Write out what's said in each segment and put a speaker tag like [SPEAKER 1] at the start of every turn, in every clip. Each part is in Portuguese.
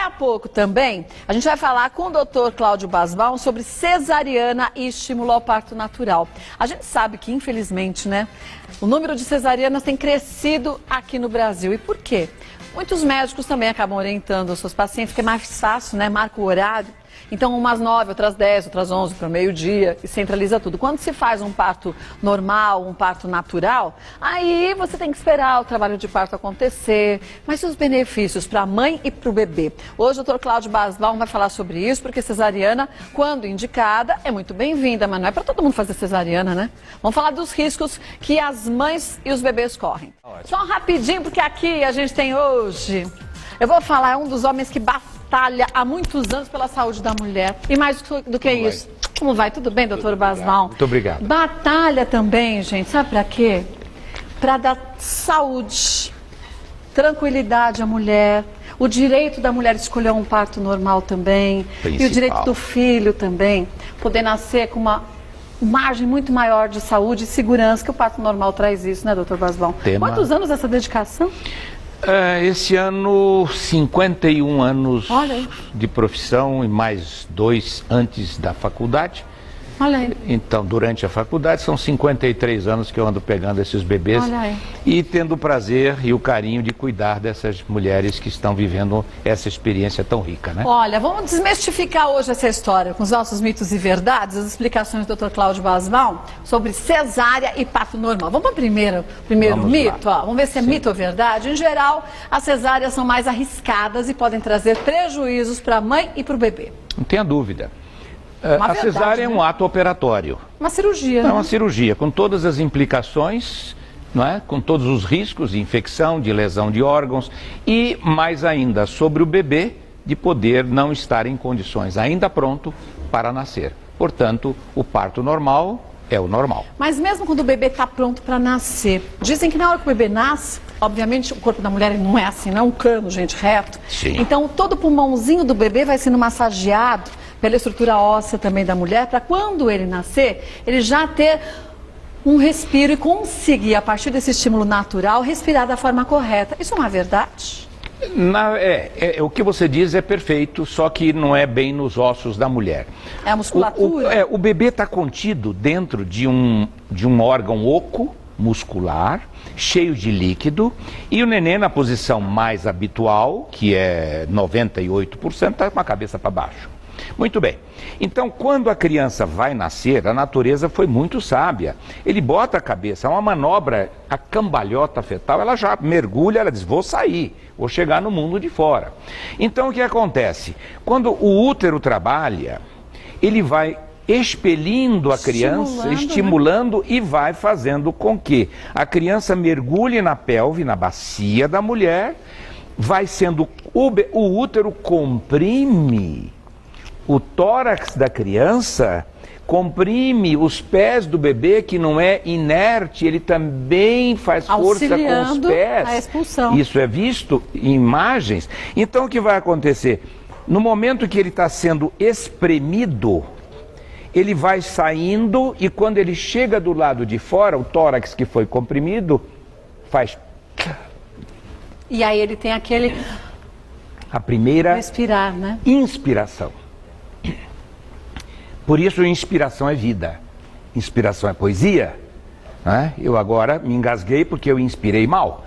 [SPEAKER 1] a pouco também, a gente vai falar com o Dr. Cláudio Basbaum sobre cesariana e estímulo ao parto natural. A gente sabe que, infelizmente, né, o número de cesarianas tem crescido aqui no Brasil. E por quê? Muitos médicos também acabam orientando os seus pacientes, porque é mais fácil, né? Marca o horário. Então, umas 9, outras 10, outras 11 para o meio-dia e centraliza tudo. Quando se faz um parto normal, um parto natural, aí você tem que esperar o trabalho de parto acontecer. Mas e os benefícios para a mãe e para o bebê? Hoje o Dr. Cláudio Basbaum vai falar sobre isso, porque cesariana, quando indicada, é muito bem-vinda, mas não é para todo mundo fazer cesariana, né? Vamos falar dos riscos que as mães e os bebês correm. Só rapidinho, porque aqui a gente tem hoje... Eu vou falar, é um dos homens que batalha há muitos anos pela saúde da mulher. E mais do que isso. Como vai? Tudo bem, doutor Basbaum?
[SPEAKER 2] Muito obrigado.
[SPEAKER 1] Batalha também, gente, sabe pra quê? Pra dar saúde, tranquilidade à mulher, o direito da mulher escolher um parto normal também. E o direito do filho também, poder nascer com uma margem muito maior de saúde e segurança, que o parto normal traz isso, né, doutor Basbaum? Quantos anos essa dedicação?
[SPEAKER 2] Esse ano, 51 anos
[SPEAKER 1] Olha
[SPEAKER 2] de profissão e mais 2 antes da faculdade.
[SPEAKER 1] Olha aí.
[SPEAKER 2] Então, durante a faculdade, são 53 anos que eu ando pegando esses bebês e tendo o prazer e o carinho de cuidar dessas mulheres que estão vivendo essa experiência tão rica, né?
[SPEAKER 1] Olha, vamos desmistificar hoje essa história com os nossos mitos e verdades, as explicações do Dr. Cláudio Basbaum sobre cesárea e parto normal. Vamos para o primeiro mito? Ó, vamos ver se é mito ou verdade. Em geral, as cesáreas são mais arriscadas e podem trazer prejuízos para a mãe e para o bebê.
[SPEAKER 2] Não tenha dúvida. A cesárea é um ato operatório.
[SPEAKER 1] Uma cirurgia.
[SPEAKER 2] É uma cirurgia, com todas as implicações, não é? Com todos os riscos de infecção, de lesão de órgãos e, mais ainda, sobre o bebê de poder não estar em condições ainda pronto para nascer. Portanto, o parto normal é o normal.
[SPEAKER 1] Mas mesmo quando o bebê está pronto para nascer, dizem que na hora que o bebê nasce, obviamente o corpo da mulher não é assim, não é um cano, gente, reto.
[SPEAKER 2] Sim.
[SPEAKER 1] Então todo o pulmãozinho do bebê vai sendo massageado pela estrutura óssea também da mulher, para quando ele nascer, ele já ter um respiro e conseguir, a partir desse estímulo natural, respirar da forma correta. Isso é uma verdade?
[SPEAKER 2] O que você diz é perfeito, só que não é bem nos ossos da mulher.
[SPEAKER 1] É a musculatura?
[SPEAKER 2] O bebê está contido dentro de um órgão oco, muscular, cheio de líquido, e o neném na posição mais habitual, que é 98%, está com a cabeça para baixo. Muito bem. Então, quando a criança vai nascer, a natureza foi muito sábia. Ele bota a cabeça, é uma manobra, a cambalhota fetal, ela já mergulha, ela diz, vou sair, vou chegar no mundo de fora. Então, o que acontece? Quando o útero trabalha, ele vai expelindo a criança, estimulando, né? E vai fazendo com que a criança mergulhe na pelve, na bacia da mulher, vai sendo, o útero comprime o tórax da criança, comprime os pés do bebê, que não é inerte, ele também faz força com os pés.
[SPEAKER 1] A expulsão.
[SPEAKER 2] Isso é visto em imagens. Então o que vai acontecer? No momento que ele está sendo espremido, ele vai saindo e quando ele chega do lado de fora, o tórax que foi comprimido faz...
[SPEAKER 1] E aí ele tem aquele...
[SPEAKER 2] A primeira...
[SPEAKER 1] Respirar, né?
[SPEAKER 2] Inspiração. Por isso, inspiração é vida. Inspiração é poesia. Né? Eu agora me engasguei porque eu inspirei mal.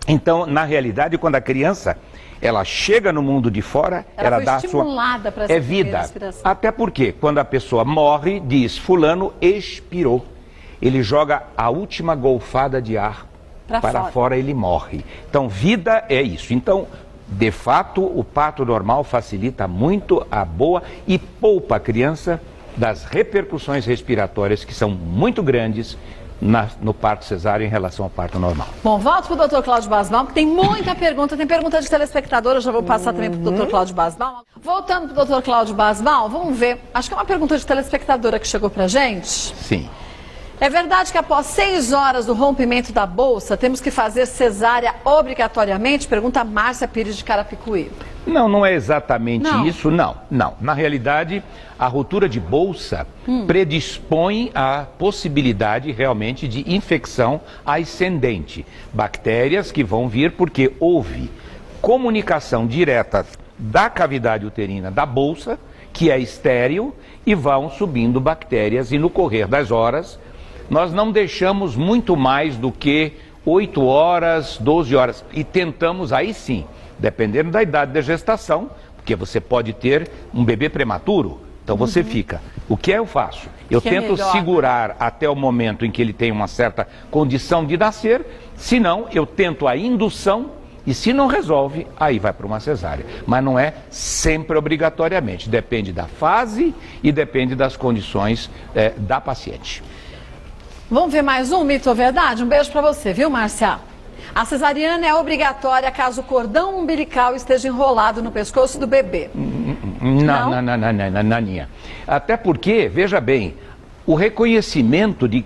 [SPEAKER 2] Então, na realidade, quando a criança ela chega no mundo de fora, ela dá
[SPEAKER 1] estimulada para essa
[SPEAKER 2] vida. Até porque, quando a pessoa morre, diz, fulano expirou. Ele joga a última golfada de ar para fora, ele morre. Então, vida é isso. Então, de fato, o parto normal facilita muito a boa e poupa a criança das repercussões respiratórias que são muito grandes no parto cesáreo em relação ao parto normal.
[SPEAKER 1] Bom, volto para o Dr. Cláudio Basbaum, que tem muita pergunta, tem pergunta de telespectador, eu já vou passar também para o Dr. Cláudio Basbaum. Voltando para o Dr. Cláudio Basbaum, vamos ver, acho que é uma pergunta de telespectadora que chegou para a gente.
[SPEAKER 2] Sim.
[SPEAKER 1] É verdade que após 6 horas do rompimento da bolsa, temos que fazer cesárea obrigatoriamente? Pergunta Márcia Pires de Carapicuí.
[SPEAKER 2] Não, não é exatamente isso, não. Na realidade, a ruptura de bolsa predispõe à possibilidade realmente de infecção ascendente. Bactérias que vão vir porque houve comunicação direta da cavidade uterina da bolsa, que é estéril, e vão subindo bactérias, e no correr das horas, nós não deixamos muito mais do que 8 horas, 12 horas, e tentamos aí sim, dependendo da idade da gestação, porque você pode ter um bebê prematuro, então você fica. O que eu faço? Eu tento segurar até o momento em que ele tem uma certa condição de nascer, se não, eu tento a indução, e se não resolve, aí vai para uma cesárea. Mas não é sempre obrigatoriamente, depende da fase e depende das condições da paciente.
[SPEAKER 1] Vamos ver mais um mito ou verdade? Um beijo para você, viu, Márcia? A cesariana é obrigatória caso o cordão umbilical esteja enrolado no pescoço do bebê.
[SPEAKER 2] Naninha. Até porque, veja bem, o reconhecimento de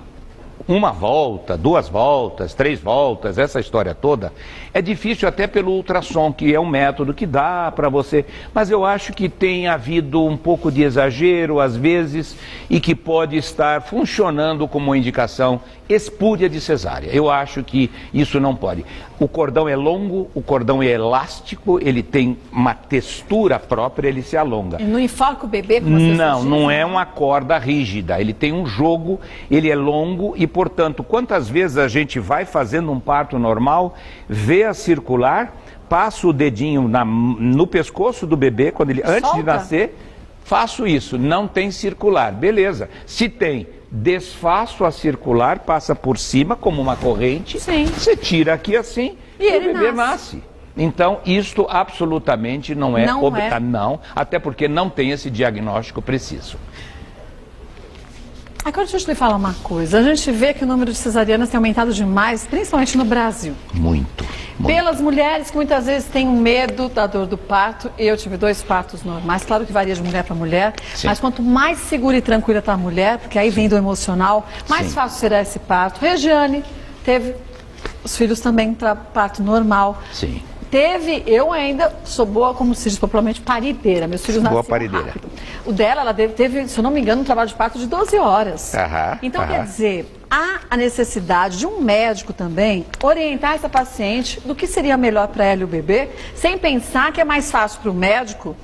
[SPEAKER 2] uma volta, 2 voltas, 3 voltas, essa história toda, é difícil até pelo ultrassom, que é um método que dá para você, mas eu acho que tem havido um pouco de exagero às vezes e que pode estar funcionando como uma indicação espúria de cesárea. Eu acho que isso não pode. O cordão é longo, o cordão é elástico, ele tem uma textura própria, ele se alonga.
[SPEAKER 1] E não enforca o bebê como você
[SPEAKER 2] Não é uma corda rígida, ele tem um jogo, ele é longo e, portanto, quantas vezes a gente vai fazendo um parto normal, vê a circular, passa o dedinho no pescoço do bebê, quando ele, antes de nascer, faço isso, não tem circular, beleza. Se tem, desfaço a circular, passa por cima como uma corrente, você tira aqui assim e o bebê nasce. Então, isto absolutamente não é não, até porque não tem esse diagnóstico preciso.
[SPEAKER 1] Agora deixa eu te falar uma coisa, a gente vê que o número de cesarianas tem aumentado demais, principalmente no Brasil.
[SPEAKER 2] Muito.
[SPEAKER 1] Pelas mulheres que muitas vezes têm medo da dor do parto. Eu tive 2 partos normais, claro que varia de mulher para mulher, mas quanto mais segura e tranquila está a mulher, porque aí vem do emocional, mais fácil será esse parto. Regiane teve os filhos também para parto normal.
[SPEAKER 2] Sim.
[SPEAKER 1] Eu ainda sou boa, como se diz popularmente, parideira. Meus filhos nasceram
[SPEAKER 2] parideira.
[SPEAKER 1] rápido. O dela, ela teve, se eu não me engano, um trabalho de parto de 12 horas. Então, quer dizer, há a necessidade de um médico também orientar essa paciente do que seria melhor para ela e o bebê, sem pensar que é mais fácil para o médico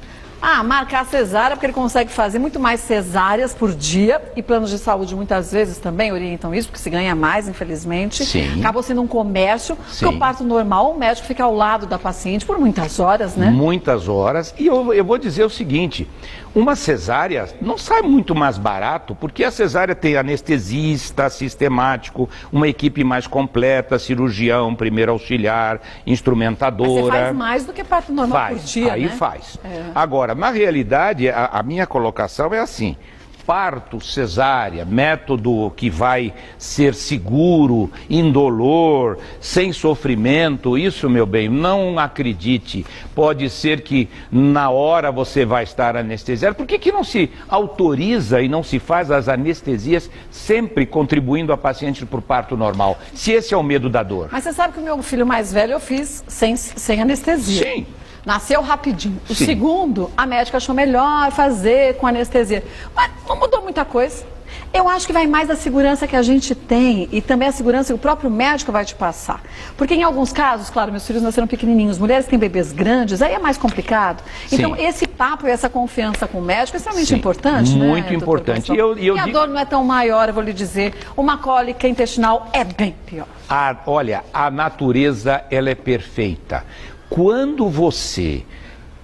[SPEAKER 1] marcar a cesárea, porque ele consegue fazer muito mais cesáreas por dia, e planos de saúde muitas vezes também orientam isso, porque se ganha mais, infelizmente. Acabou sendo um comércio, porque o parto normal, o médico fica ao lado da paciente por muitas horas, né?
[SPEAKER 2] Muitas horas, e eu vou dizer o seguinte, uma cesárea não sai muito mais barato, porque a cesárea tem anestesista sistemático, uma equipe mais completa, cirurgião, primeiro auxiliar, instrumentadora.
[SPEAKER 1] Mas você faz mais do que parto normal por dia,
[SPEAKER 2] aí
[SPEAKER 1] né?
[SPEAKER 2] Faz. Agora, na realidade, a minha colocação é assim: parto, cesárea, método que vai ser seguro, indolor, sem sofrimento, isso, meu bem, não acredite. Pode ser que na hora você vai estar anestesiado. Por que não se autoriza e não se faz as anestesias sempre contribuindo a paciente para o parto normal? Se esse é o medo da dor.
[SPEAKER 1] Mas você sabe que o meu filho mais velho eu fiz sem anestesia.
[SPEAKER 2] Sim.
[SPEAKER 1] Nasceu rapidinho. O segundo, a médica achou melhor fazer com anestesia. Mas não mudou muita coisa. Eu acho que vai mais da segurança que a gente tem e também a segurança que o próprio médico vai te passar. Porque em alguns casos, claro, meus filhos nasceram pequenininhos, mulheres que têm bebês grandes, aí é mais complicado. Então, esse papo e essa confiança com o médico é extremamente importante, né?
[SPEAKER 2] Muito importante.
[SPEAKER 1] E a dor não é tão maior, eu vou lhe dizer. Uma cólica intestinal é bem pior.
[SPEAKER 2] Olha, a natureza, ela é perfeita. Quando você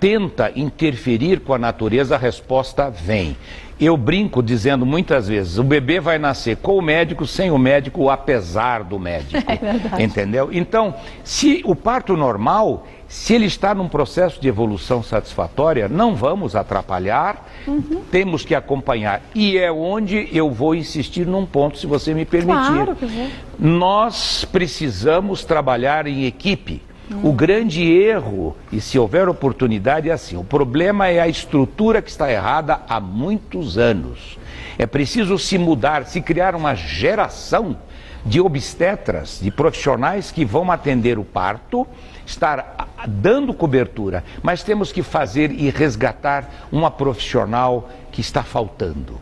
[SPEAKER 2] tenta interferir com a natureza, a resposta vem. Eu brinco dizendo muitas vezes, o bebê vai nascer com o médico, sem o médico, apesar do médico.
[SPEAKER 1] É verdade.
[SPEAKER 2] Entendeu? Então, se o parto normal, se ele está num processo de evolução satisfatória, não vamos atrapalhar, temos que acompanhar. E é onde eu vou insistir num ponto, se você me permitir.
[SPEAKER 1] Claro que vou.
[SPEAKER 2] Nós precisamos trabalhar em equipe. O grande erro, e se houver oportunidade, é assim: o problema é a estrutura que está errada há muitos anos. É preciso se mudar, se criar uma geração de obstetras, de profissionais que vão atender o parto, estar dando cobertura, mas temos que fazer e resgatar uma profissional que está faltando.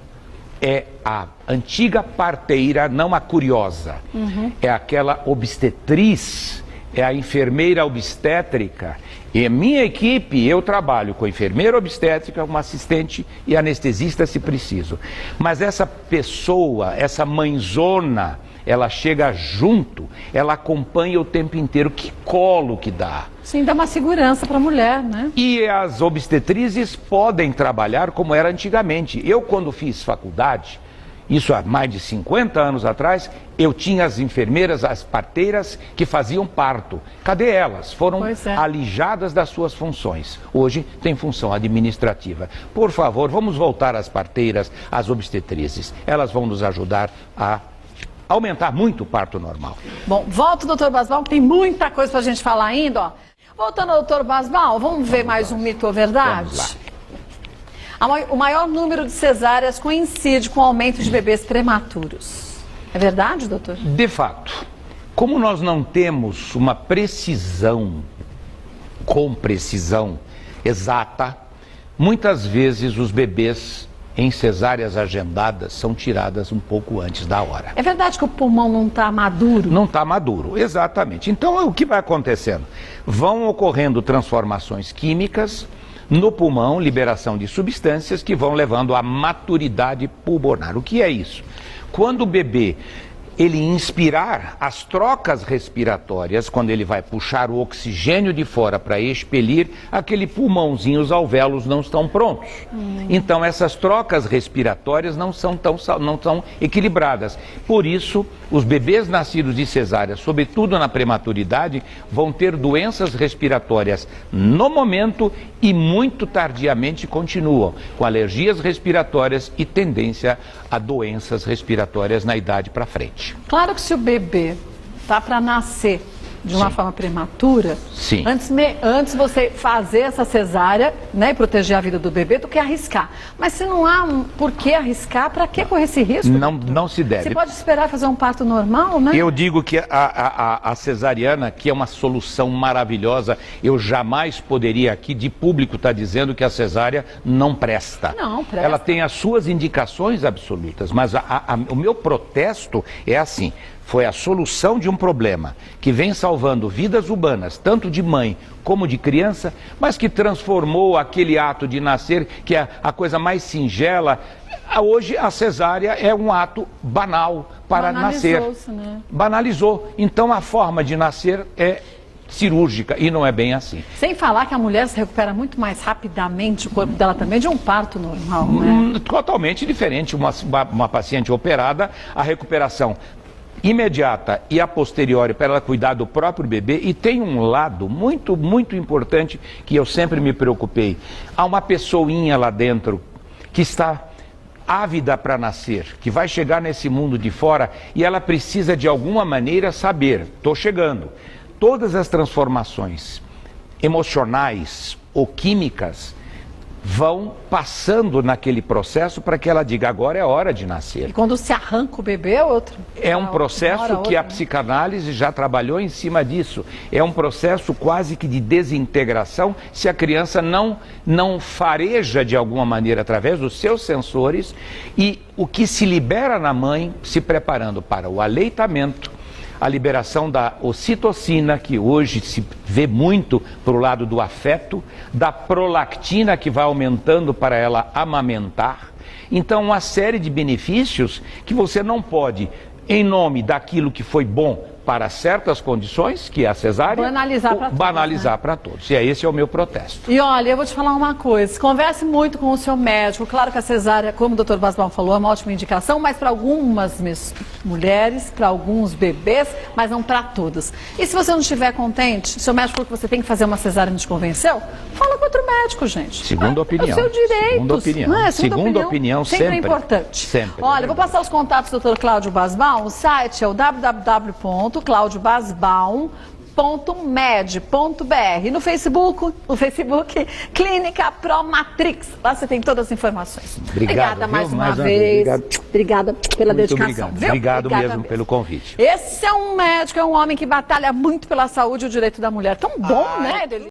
[SPEAKER 2] É a antiga parteira, não a curiosa. É aquela obstetriz é a enfermeira obstétrica. E a minha equipe, eu trabalho com enfermeira obstétrica, uma assistente e anestesista se preciso. Mas essa pessoa, essa mãezona, ela chega junto, ela acompanha o tempo inteiro. Que colo que dá.
[SPEAKER 1] Sim, dá uma segurança para a mulher, né?
[SPEAKER 2] E as obstetrizes podem trabalhar como era antigamente. Eu, quando fiz faculdade, isso há mais de 50 anos atrás, eu tinha as enfermeiras, as parteiras que faziam parto. Cadê elas? Foram alijadas das suas funções. Hoje tem função administrativa. Por favor, vamos voltar às parteiras, às obstetrizes. Elas vão nos ajudar a aumentar muito o parto normal.
[SPEAKER 1] Bom, volta, doutor Basbaum, tem muita coisa para a gente falar ainda, ó. Voltando ao doutor Basbaum, vamos ver mais um mito ou verdade?
[SPEAKER 2] Vamos lá.
[SPEAKER 1] O maior número de cesáreas coincide com o aumento de bebês prematuros. É verdade, doutor?
[SPEAKER 2] De fato, como nós não temos uma precisão, com precisão exata, muitas vezes os bebês em cesáreas agendadas são tiradas um pouco antes da hora.
[SPEAKER 1] É verdade que o pulmão não está maduro?
[SPEAKER 2] Não está maduro, exatamente. Então, o que vai acontecendo? Vão ocorrendo transformações químicas no pulmão, liberação de substâncias que vão levando à maturidade pulmonar. O que é isso? Quando o bebê ele inspirar, as trocas respiratórias, quando ele vai puxar o oxigênio de fora para expelir, aquele pulmãozinho, os alvéolos não estão prontos. Então essas trocas respiratórias não são equilibradas. Por isso, os bebês nascidos de cesárea, sobretudo na prematuridade, vão ter doenças respiratórias no momento e muito tardiamente continuam, com alergias respiratórias e tendência a doenças respiratórias na idade para frente.
[SPEAKER 1] Claro que se o bebê está para nascer de uma forma prematura, antes você fazer essa cesárea, né, e proteger a vida do bebê do que arriscar. Mas se não há por que arriscar, para que correr esse risco?
[SPEAKER 2] Não se deve.
[SPEAKER 1] Você pode esperar fazer um parto normal, né?
[SPEAKER 2] Eu digo que a cesariana, que é uma solução maravilhosa, eu jamais poderia aqui de público estar dizendo que a cesárea não presta.
[SPEAKER 1] Não, presta.
[SPEAKER 2] Ela tem as suas indicações absolutas, mas o meu protesto é assim. Foi a solução de um problema que vem salvando vidas humanas, tanto de mãe como de criança, mas que transformou aquele ato de nascer, que é a coisa mais singela. Hoje a cesárea é um ato banal para nascer.
[SPEAKER 1] Né?
[SPEAKER 2] Banalizou. Então a forma de nascer é cirúrgica e não é bem assim.
[SPEAKER 1] Sem falar que a mulher se recupera muito mais rapidamente, o corpo dela também, de um parto normal, né?
[SPEAKER 2] Totalmente diferente. Uma paciente operada, a recuperação imediata e a posteriori para ela cuidar do próprio bebê. E tem um lado muito, muito importante que eu sempre me preocupei. Há uma pessoinha lá dentro que está ávida para nascer, que vai chegar nesse mundo de fora e ela precisa de alguma maneira saber, estou chegando. Todas as transformações emocionais ou químicas vão passando naquele processo para que ela diga, agora é hora de nascer.
[SPEAKER 1] E quando se arranca o bebê é outro.
[SPEAKER 2] É um processo que a psicanálise já trabalhou em cima disso. É um processo quase que de desintegração se a criança não fareja de alguma maneira através dos seus sensores, e o que se libera na mãe se preparando para o aleitamento, a liberação da ocitocina, que hoje se vê muito para o lado do afeto, da prolactina, que vai aumentando para ela amamentar. Então, uma série de benefícios que você não pode, em nome daquilo que foi bom para certas condições, que é a cesárea, banalizar para todos. E esse é o meu protesto.
[SPEAKER 1] E olha, eu vou te falar uma coisa, converse muito com o seu médico. Claro que a cesárea, como o doutor Basbaum falou, é uma ótima indicação, mas para algumas mulheres, para alguns bebês, mas não para todos. E se você não estiver contente, seu médico falou que você tem que fazer uma cesárea e não te convenceu, fala com outro médico, gente.
[SPEAKER 2] Segunda opinião.
[SPEAKER 1] É o seu direito.
[SPEAKER 2] Segunda opinião.
[SPEAKER 1] Não é?
[SPEAKER 2] Segunda opinião sempre
[SPEAKER 1] é importante.
[SPEAKER 2] Sempre.
[SPEAKER 1] Olha, eu vou passar os contatos do doutor Cláudio Basbaum. O site é o www.claudiobasbaum.med.br. No Facebook, Clínica Promatrix. Lá você tem todas as informações. Obrigada mais uma vez. Obrigada pela dedicação.
[SPEAKER 2] Obrigado mesmo pelo convite.
[SPEAKER 1] Esse é um médico, é um homem que batalha muito pela saúde e o direito da mulher. Tão bom, né?